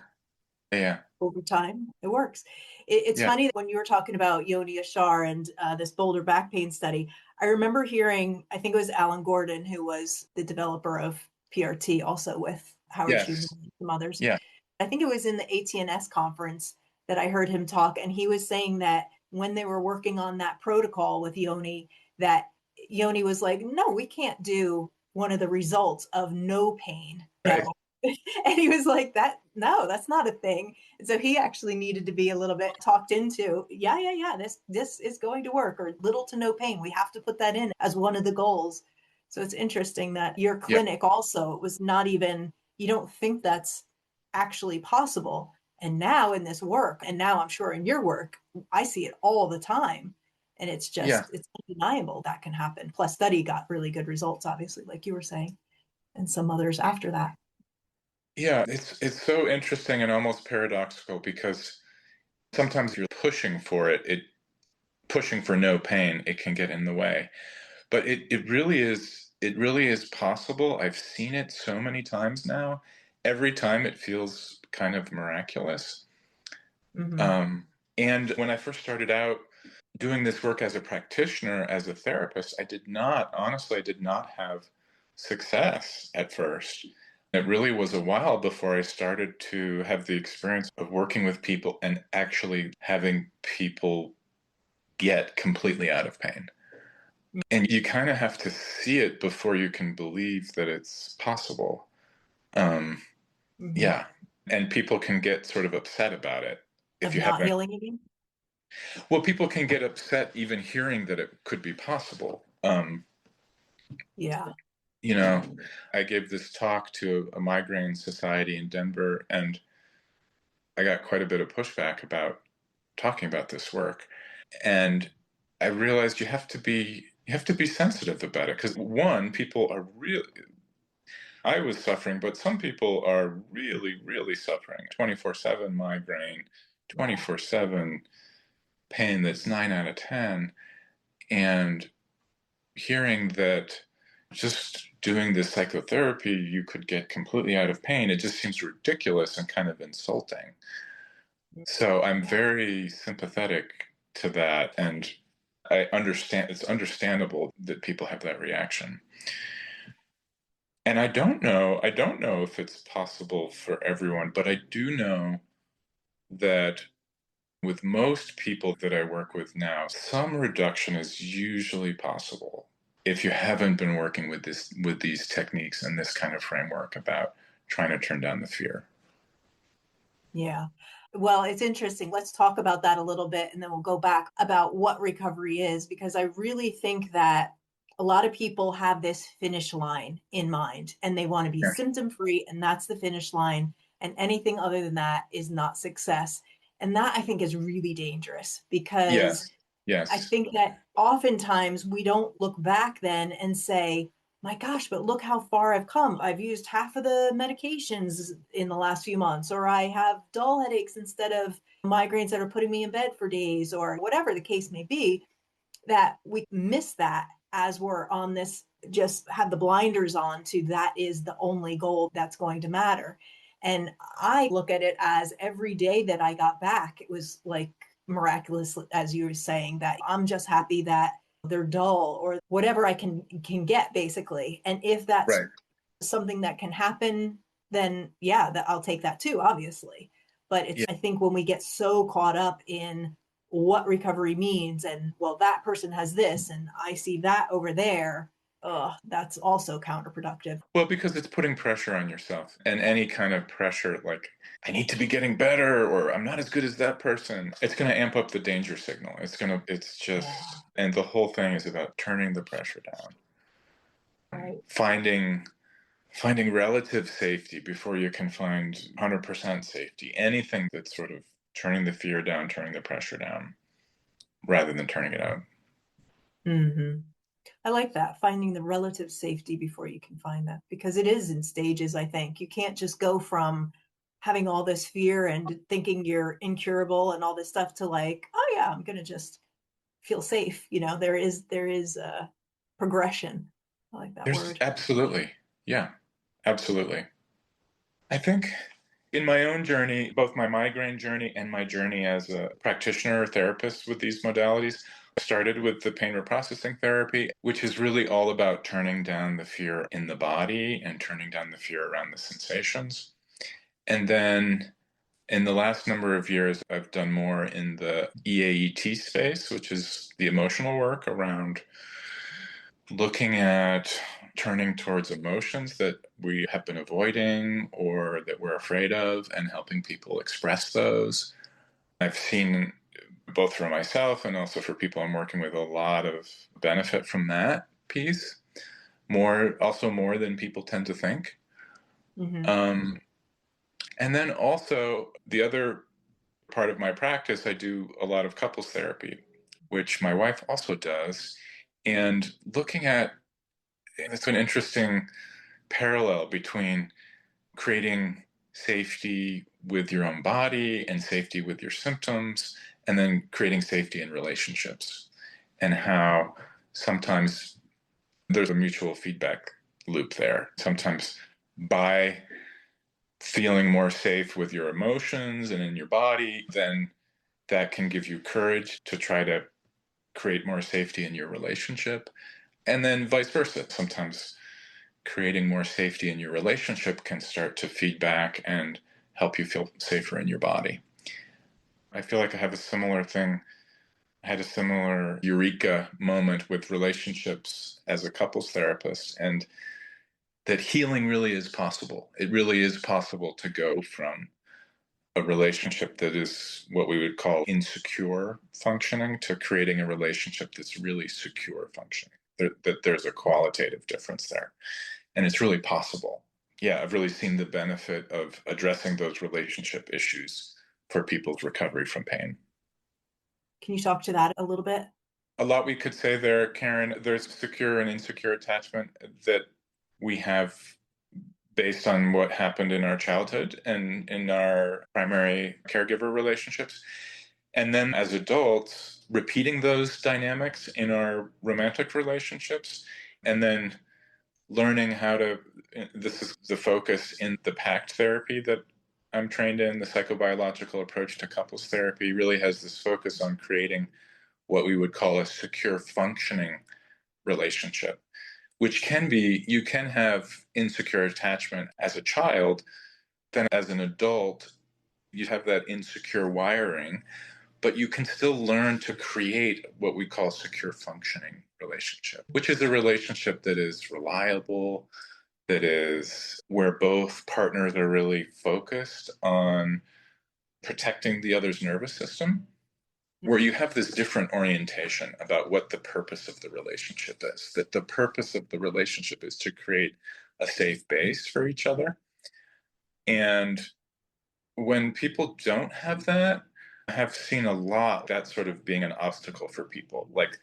yeah, over time, it works. It's yeah, funny when you were talking about Yoni Ashar and this Boulder Back Pain Study. I remember hearing, I think it was Alan Gordon, who was the developer of PRT, also with Howard Schumann yes, and some others. yeah, I think it was in the ATNS conference that I heard him talk, and he was saying that when they were working on that protocol with Yoni, that Yoni was like, "No, we can't do one of the results of no pain." right, No. And he was like, "That no, that's not a thing." And so he actually needed to be a little bit talked into, yeah, this is going to work, or little to no pain. We have to put that in as one of the goals. So it's interesting that your yeah, clinic also was not even, you don't think that's actually possible. And now in this work, and now I'm sure in your work, I see it all the time. And it's yeah, just, it's undeniable that can happen. Plus, study got really good results, obviously, like you were saying, and some others after that. yeah. It's so interesting and almost paradoxical because sometimes you're pushing for it, pushing for no pain, it can get in the way. But it really is possible. I've seen it so many times now. Every time it feels kind of miraculous. Mm-hmm. Um, and when I first started out doing this work as a practitioner, as a therapist, I did not have success at first. It really was a while before I started to have the experience of working with people and actually having people get completely out of pain. And you kind of have to see it before you can believe that it's possible. Um, Mm-hmm. yeah. And people can get sort of upset about it if Of you not haven't. healing again. Well, people can get upset even hearing that it could be possible. Yeah. You know, I gave this talk to a migraine society in Denver, and I got quite a bit of pushback about talking about this work. And I realized you have to be sensitive about it because one, people are really, I was suffering, but some people are really, really suffering. 24/7 migraine, Yeah. 24/7 pain that's 9 out of 10. And hearing that just doing this psychotherapy, you could get completely out of pain, it just seems ridiculous and kind of insulting. So I'm very sympathetic to that. And I understand it's understandable that people have that reaction. And I don't know if it's possible for everyone, but I do know that with most people that I work with now, some reduction is usually possible if you haven't been working with these techniques and this kind of framework about trying to turn down the fear. Yeah. Well, it's interesting. Let's talk about that a little bit and then we'll go back about what recovery is, because I really think that a lot of people have this finish line in mind and they want to be Yeah. symptom free, and that's the finish line. And anything other than that is not success. And that I think is really dangerous, because Yes. I Yes. think that oftentimes we don't look back then and say, my gosh, but look how far I've come. I've used half of the medications in the last few months, or I have dull headaches instead of migraines that are putting me in bed for days, or whatever the case may be. That we miss that as we're on this, just have the blinders on to that is the only goal that's going to matter. And I look at it as every day that I got back, it was like miraculous, as you were saying, that I'm just happy that they're dull or whatever I can get, basically. And if that's Right. something that can happen, then yeah, that I'll take that too, obviously. But it's, Yeah. I think when we get so caught up in what recovery means, and well, that person has this and I see that over there, that's also counterproductive. Well, because it's putting pressure on yourself, and any kind of pressure like I need to be getting better or I'm not as good as that person, it's going to amp up the danger signal. It's Yeah. just, and the whole thing is about turning the pressure down, Right. finding finding relative safety before you can find 100% safety. Anything that's sort of turning the fear down, turning the pressure down, rather than turning it out. Mm-hmm. I like that, finding the relative safety before you can find that, because it is in stages, I think. You can't just go from having all this fear and thinking you're incurable and all this stuff to like, oh yeah, I'm going to just feel safe. There is a progression. I like that There's word. absolutely, yeah, absolutely. I think in my own journey, both my migraine journey and my journey as a practitioner or therapist with these modalities, I started with the pain reprocessing therapy, which is really all about turning down the fear in the body and turning down the fear around the sensations. And then in the last number of years, I've done more in the EAET space, which is the emotional work around looking at turning towards emotions that we have been avoiding or that we're afraid of and helping people express those. I've seen both for myself and also for people I'm working with a lot of benefit from that piece, more than people tend to think. Mm-hmm. Um, and then also the other part of my practice, I do a lot of couples therapy, which my wife also does. And looking at it's an interesting parallel between creating safety with your own body and safety with your symptoms, and then creating safety in relationships, and how sometimes there's a mutual feedback loop there. Sometimes by feeling more safe with your emotions and in your body, then that can give you courage to try to create more safety in your relationship. And then vice versa. Sometimes creating more safety in your relationship can start to feed back and help you feel safer in your body. I feel like I have a similar thing. I had a similar eureka moment with relationships as a couples therapist, and that healing really is possible. It really is possible to go from a relationship that is what we would call insecure functioning to creating a relationship that's really secure functioning. That there's a qualitative difference there. And it's really possible. Yeah, I've really seen the benefit of addressing those relationship issues for people's recovery from pain. Can you talk to that a little bit? A lot we could say there, Karen. There's secure and insecure attachment that we have based on what happened in our childhood and in our primary caregiver relationships. And then as adults, repeating those dynamics in our romantic relationships, and then learning how to, this is the focus in the PACT therapy that I'm trained in, the psychobiological approach to couples therapy really has this focus on creating what we would call a secure functioning relationship, which can be, you can have insecure attachment as a child, then as an adult, you have that insecure wiring, but you can still learn to create what we call secure functioning relationship, which is a relationship that is reliable, that is where both partners are really focused on protecting the other's nervous system, where you have this different orientation about what the purpose of the relationship is, that the purpose of the relationship is to create a safe base for each other. And when people don't have that, I have seen a lot that sort of being an obstacle for people. Like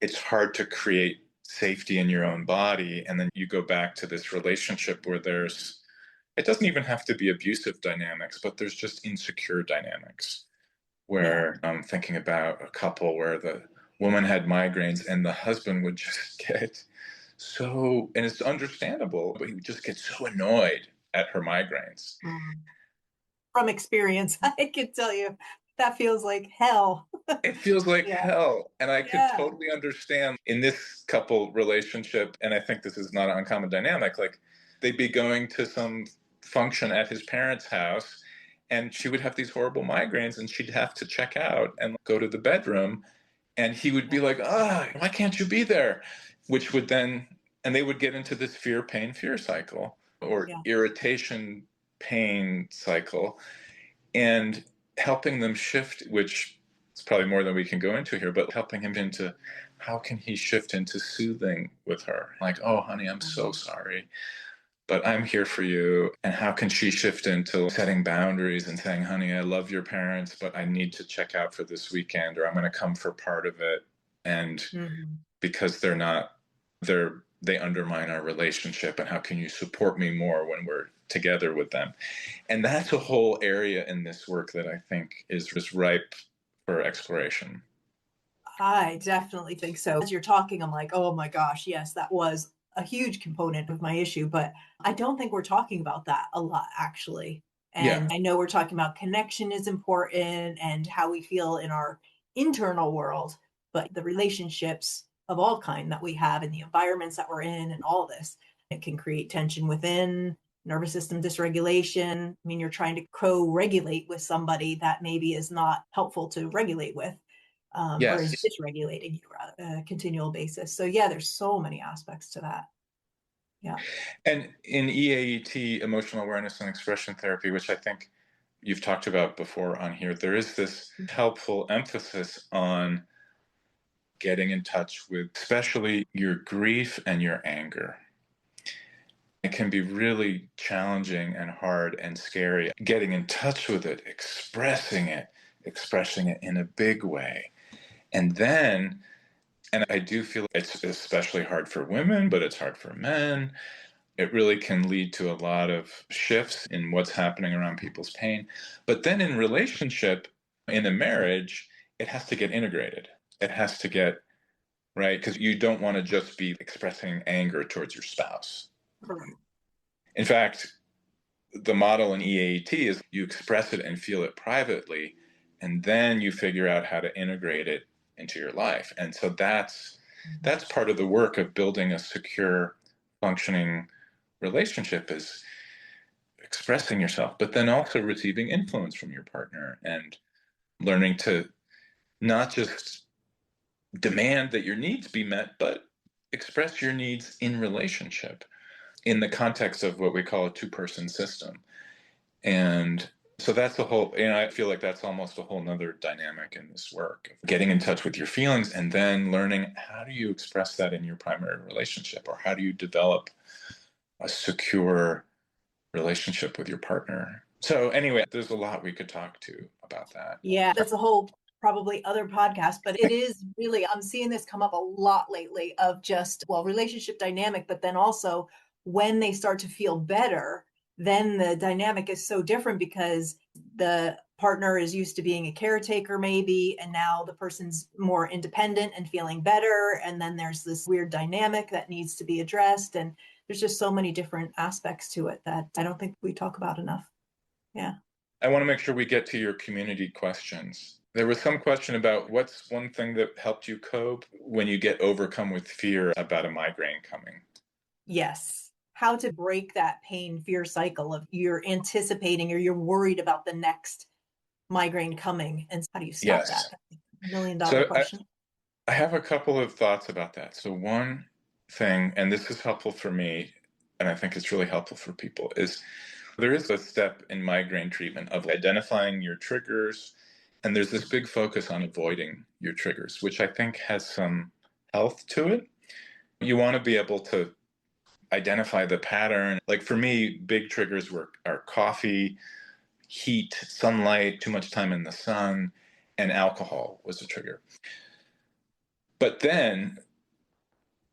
it's hard to create safety in your own body. And then you go back to this relationship where it doesn't even have to be abusive dynamics, but there's just insecure dynamics where I'm thinking about a couple where the woman had migraines and the husband would just get so, and it's understandable, but he would just get so annoyed at her migraines. Mm. From experience, I can tell you that feels like hell. It feels like Yeah. hell. And I could Yeah. totally understand in this couple relationship, and I think this is not an uncommon dynamic, like they'd be going to some function at his parents' house and she would have these horrible migraines and she'd have to check out and go to the bedroom and he would be like, why can't you be there? Which would then, and they would get into this fear, pain, fear cycle or Yeah. irritation, pain cycle. And helping them shift, which is probably more than we can go into here, but helping him into how can he shift into soothing with her? Like, oh, honey, I'm so sorry. but I'm here for you. And how can she shift into setting boundaries and saying, honey, I love your parents, but I need to check out for this weekend, or I'm going to come for part of it. And because they undermine our relationship, and how can you support me more when we're together with them? And that's a whole area in this work that I think is ripe for exploration. I definitely think so. As you're talking, I'm like, oh my gosh, yes, that was a huge component of my issue, but I don't think we're talking about that a lot, actually. Yeah. And I know we're talking about connection is important and how we feel in our internal world, but the relationships of all kind that we have and the environments that we're in and all this, it can create tension within, nervous system dysregulation. I mean, you're trying to co-regulate with somebody that maybe is not helpful to regulate with. Or is Yes. dysregulating you on a continual basis. So yeah, there's so many aspects to that. Yeah. And in EAET, emotional awareness and expression therapy, which I think you've talked about before on here, there is this helpful emphasis on getting in touch with especially your grief and your anger. It can be really challenging and hard and scary getting in touch with it, expressing it in a big way. And then, and I do feel it's especially hard for women, but it's hard for men. It really can lead to a lot of shifts in what's happening around people's pain. But then in relationship, in a marriage, it has to get integrated. It has to get, right? Because you don't want to just be expressing anger towards your spouse. Correct. In fact, the model in EAET is you express it and feel it privately, and then you figure out how to integrate it into your life. And so that's part of the work of building a secure, functioning relationship, is expressing yourself, but then also receiving influence from your partner and learning to not just demand that your needs be met, but express your needs in relationship in the context of what we call a two-person system. And so that's a whole, and I feel like that's almost a whole nother dynamic in this work, getting in touch with your feelings and then learning how do you express that in your primary relationship, or how do you develop a secure relationship with your partner. So anyway, there's a lot we could talk to about that. Yeah, that's a whole probably other podcast, but it is really, I'm seeing this come up a lot lately of just, well, relationship dynamic, but then also when they start to feel better, then the dynamic is so different because the partner is used to being a caretaker maybe, and now the person's more independent and feeling better. And then there's this weird dynamic that needs to be addressed. And there's just so many different aspects to it that I don't think we talk about enough. Yeah. I want to make sure we get to your community questions. There was some question about what's one thing that helped you cope when you get overcome with fear about a migraine coming. Yes. How to break that pain fear cycle of you're anticipating or you're worried about the next migraine coming. And how do you stop Yes. that? $1 million So question. I have a couple of thoughts about that. So one thing, and this is helpful for me, and I think it's really helpful for people, is there is a step in migraine treatment of identifying your triggers, and there's this big focus on avoiding your triggers, which I think has some health to it. You want to be able to identify the pattern. Like for me, big triggers are coffee, heat, sunlight, too much time in the sun, and alcohol was a trigger. But then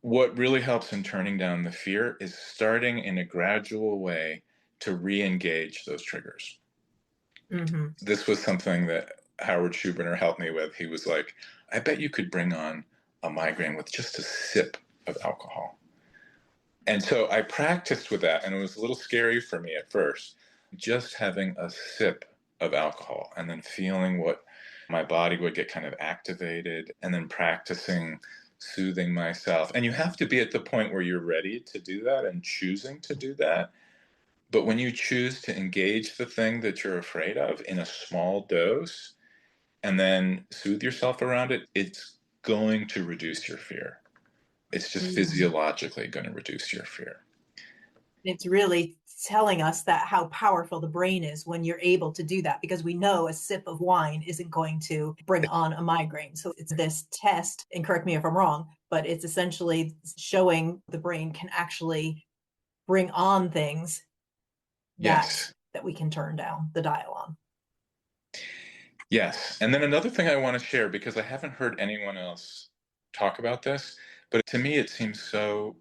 what really helps in turning down the fear is starting in a gradual way to re-engage those triggers. Mm-hmm. This was something that Howard Schubiner helped me with. He was like, I bet you could bring on a migraine with just a sip of alcohol. And so I practiced with that, and it was a little scary for me at first, just having a sip of alcohol and then feeling what my body would get kind of activated, and then practicing soothing myself. And you have to be at the point where you're ready to do that and choosing to do that. But when you choose to engage the thing that you're afraid of in a small dose and then soothe yourself around it, it's going to reduce your fear. It's just physiologically going to reduce your fear. It's really telling us that how powerful the brain is when you're able to do that, because we know a sip of wine isn't going to bring on a migraine. So it's this test, and correct me if I'm wrong, but it's essentially showing the brain can actually bring on things Yes. that we can turn down the dial on. Yes. And then another thing I want to share, because I haven't heard anyone else talk about this, but to me it seems so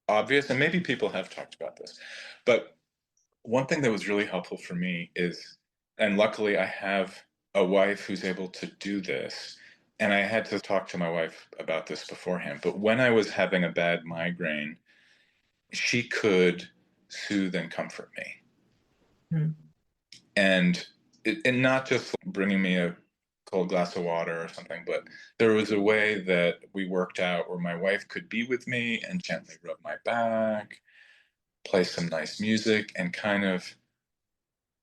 obvious, and maybe people have talked about this. But one thing that was really helpful for me is, and luckily I have a wife who's able to do this, and I had to talk to my wife about this beforehand. But when I was having a bad migraine, she could soothe and comfort me. Mm. And not just bringing me a cold glass of water or something, but there was a way that we worked out where my wife could be with me and gently rub my back, play some nice music, and kind of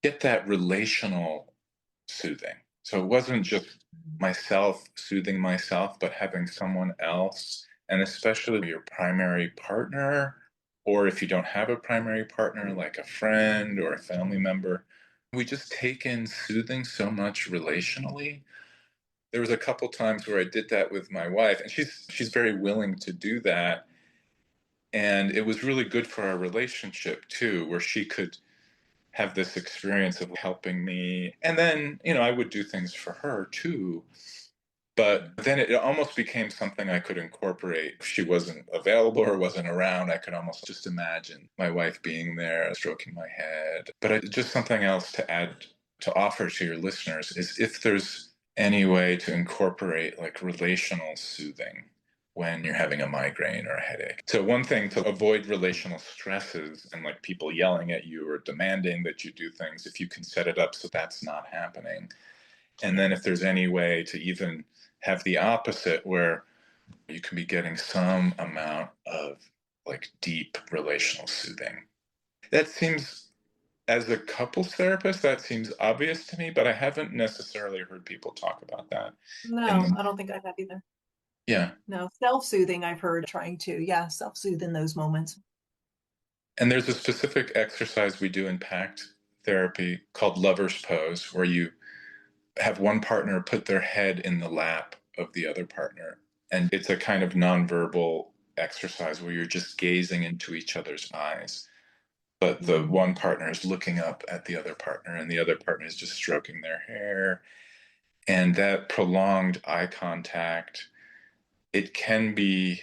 get that relational soothing. So it wasn't just myself soothing myself, but having someone else, and especially your primary partner, or if you don't have a primary partner, like a friend or a family member. We just take in soothing so much relationally. There was a couple times where I did that with my wife, and she's very willing to do that. And it was really good for our relationship too, where she could have this experience of helping me. And then, I would do things for her too. But then it almost became something I could incorporate. If she wasn't available or wasn't around, I could almost just imagine my wife being there, stroking my head. But just something else to add, to offer to your listeners, is if there's any way to incorporate like relational soothing when you're having a migraine or a headache. So one thing to avoid relational stresses and like people yelling at you or demanding that you do things, if you can set it up so that's not happening. And then if there's any way to even have the opposite, where you can be getting some amount of like deep relational soothing. That seems, as a couples therapist, that seems obvious to me, but I haven't necessarily heard people talk about that. No, I don't think I have either. Yeah. No, self-soothing, I've heard trying to, self-soothe in those moments. And there's a specific exercise we do in PACT therapy called lover's pose, where you have one partner put their head in the lap of the other partner. And it's a kind of nonverbal exercise where you're just gazing into each other's eyes. But the one partner is looking up at the other partner, and the other partner is just stroking their hair. And that prolonged eye contact, it can be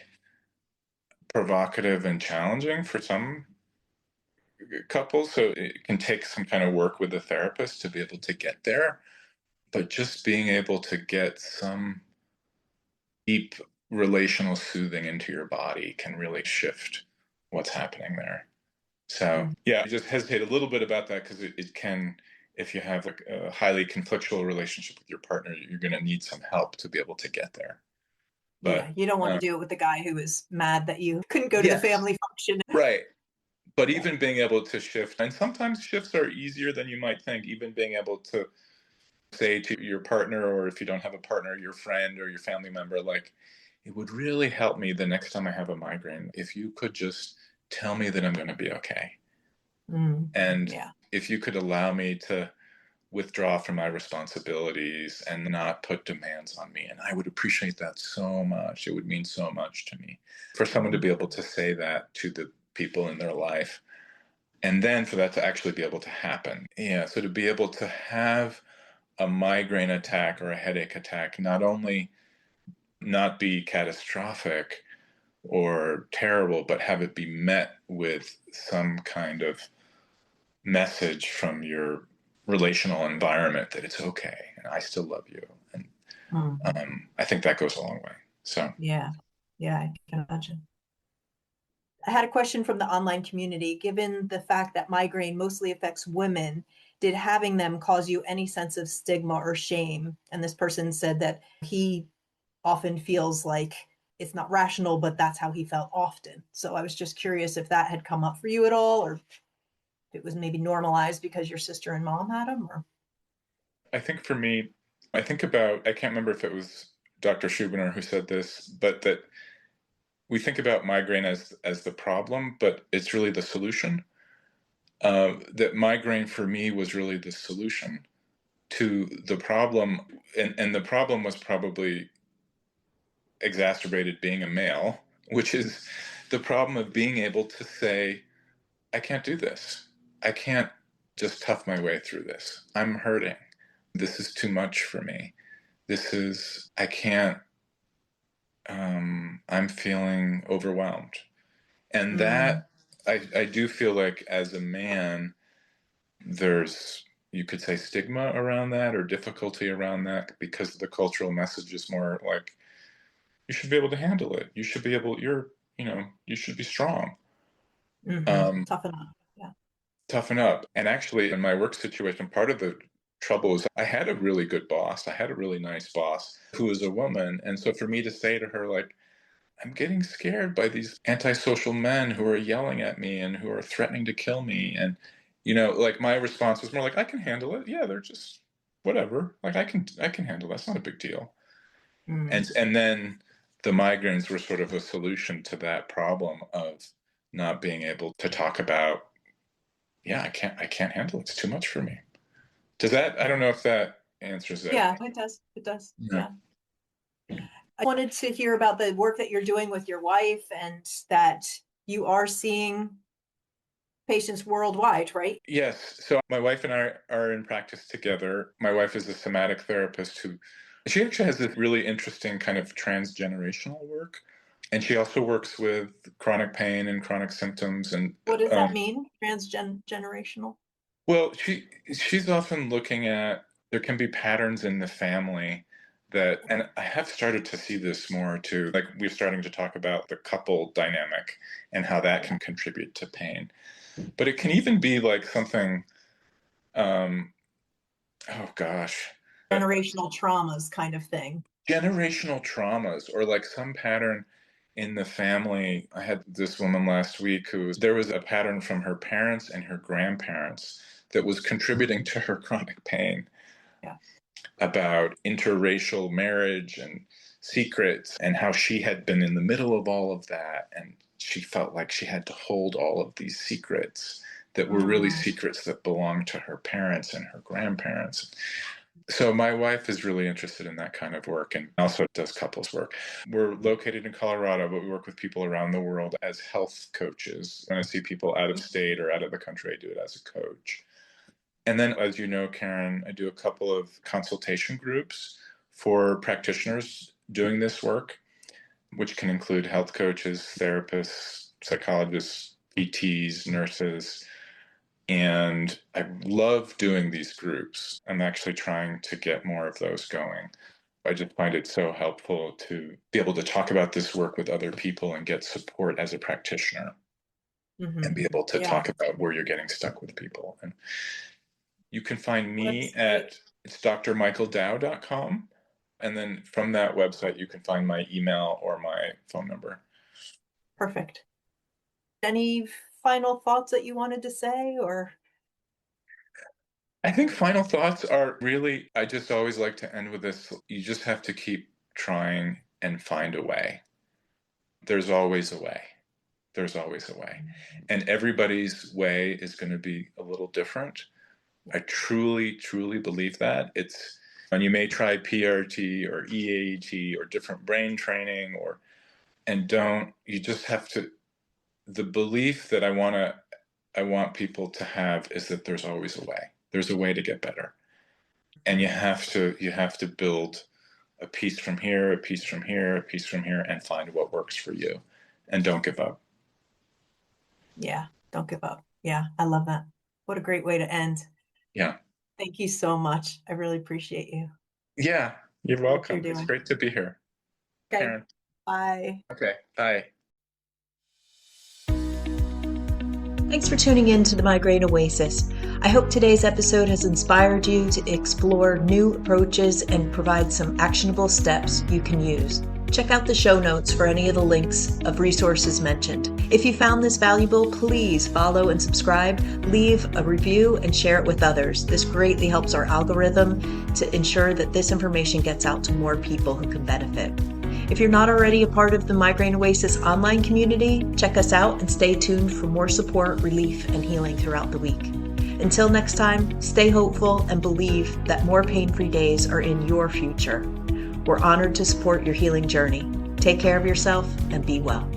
provocative and challenging for some couples. So it can take some kind of work with a therapist to be able to get there. But just being able to get some deep relational soothing into your body can really shift what's happening there. So, yeah, I just hesitate a little bit about that because it can, if you have like a highly conflictual relationship with your partner, you're going to need some help to be able to get there. But you don't want to do it with the guy who is mad that you couldn't go to the yes, family function. right. But even being able to shift, and sometimes shifts are easier than you might think, even being able to say to your partner, or if you don't have a partner, your friend or your family member, like, it would really help me the next time I have a migraine if you could just tell me that I'm going to be okay. And if you could allow me to withdraw from my responsibilities and not put demands on me. And I would appreciate that so much. It would mean so much to me for someone to be able to say that to the people in their life. And then for that to actually be able to happen. Yeah. So to be able to have a migraine attack or a headache attack, not only not be catastrophic or terrible, but have it be met with some kind of message from your relational environment that it's okay and I still love you. And I think that goes a long way. So yeah, I can imagine. I had a question from the online community. Given the fact that migraine mostly affects women, did having them cause you any sense of stigma or shame? And this person said that he often feels like it's not rational, but that's how he felt often. So I was just curious if that had come up for you at all, or if it was maybe normalized because your sister and mom had them, or. I think for me, I can't remember if it was Dr. Schubiner who said this, but that we think about migraine as the problem, but it's really the solution. That migraine for me was really the solution to the problem. And the problem was probably exacerbated being a male, which is the problem of being able to say, I can't do this. I can't just tough my way through this. I'm hurting. This is too much for me. I can't, I'm feeling overwhelmed. And that, I do feel like as a man, there's, you could say, stigma around that or difficulty around that because the cultural message is more like, you should be able to handle it. You should be able, you should be strong. Toughen up. Yeah. Toughen up. And actually, in my work situation, part of the trouble is I had a really good boss. I had a really nice boss who was a woman. And so for me to say to her, like, I'm getting scared by these antisocial men who are yelling at me and who are threatening to kill me. And, like my response was more like, I can handle it. Yeah, they're just whatever. Like I can handle that. It's not a big deal. And then the migraines were sort of a solution to that problem of not being able to talk about, yeah, I can't handle it. It's too much for me. Does that, I don't know if that answers it. Yeah, it does. It does. Yeah. I wanted to hear about the work that you're doing with your wife and that you are seeing patients worldwide, right? Yes. So my wife and I are in practice together. My wife is a somatic therapist she actually has this really interesting kind of transgenerational work. And she also works with chronic pain and chronic symptoms. And what does that mean, transgenerational? Well, she's often looking at, there can be patterns in the family that, and I have started to see this more too, like we're starting to talk about the couple dynamic and how that can contribute to pain. But it can even be like something, oh gosh. Generational traumas kind of thing. Generational traumas, or like some pattern in the family. I had this woman last week there was a pattern from her parents and her grandparents that was contributing to her chronic pain. Yeah. About interracial marriage and secrets and how she had been in the middle of all of that. And she felt like she had to hold all of these secrets that were really secrets that belonged to her parents and her grandparents. So my wife is really interested in that kind of work and also does couples work. We're located in Colorado, but we work with people around the world as health coaches. When I see people out of state or out of the country, I do it as a coach. And then, as you know, Karen, I do a couple of consultation groups for practitioners doing this work, which can include health coaches, therapists, psychologists, PTs, nurses. And I love doing these groups. I'm actually trying to get more of those going. I just find it so helpful to be able to talk about this work with other people and get support as a practitioner and be able to talk about where you're getting stuck with people. And you can find me it's drmichaeldow.com. And then from that website, you can find my email or my phone number. Perfect. Any final thoughts that you wanted to say, or? I think final thoughts are really, I just always like to end with this. You just have to keep trying and find a way. There's always a way. There's always a way. And everybody's way is going to be a little different. I truly, truly believe that. And you may try PRT or EAET or different brain training you just have to, the belief that I want people to have is that there's always a way. There's a way to get better. And you have to build a piece from here, a piece from here, a piece from here, and find what works for you. And don't give up. Yeah, don't give up. Yeah, I love that. What a great way to end. Yeah. Thank you so much. I really appreciate you. Yeah, you're welcome. It's great to be here. Okay. Karen. Bye. Okay, bye. Thanks for tuning in to the Migraine Oasis. I hope today's episode has inspired you to explore new approaches and provide some actionable steps you can use. Check out the show notes for any of the links of resources mentioned. If you found this valuable, please follow and subscribe, leave a review, and share it with others. This greatly helps our algorithm to ensure that this information gets out to more people who can benefit. If you're not already a part of the Migraine Oasis online community, check us out and stay tuned for more support, relief, and healing throughout the week. Until next time, stay hopeful and believe that more pain-free days are in your future. We're honored to support your healing journey. Take care of yourself and be well.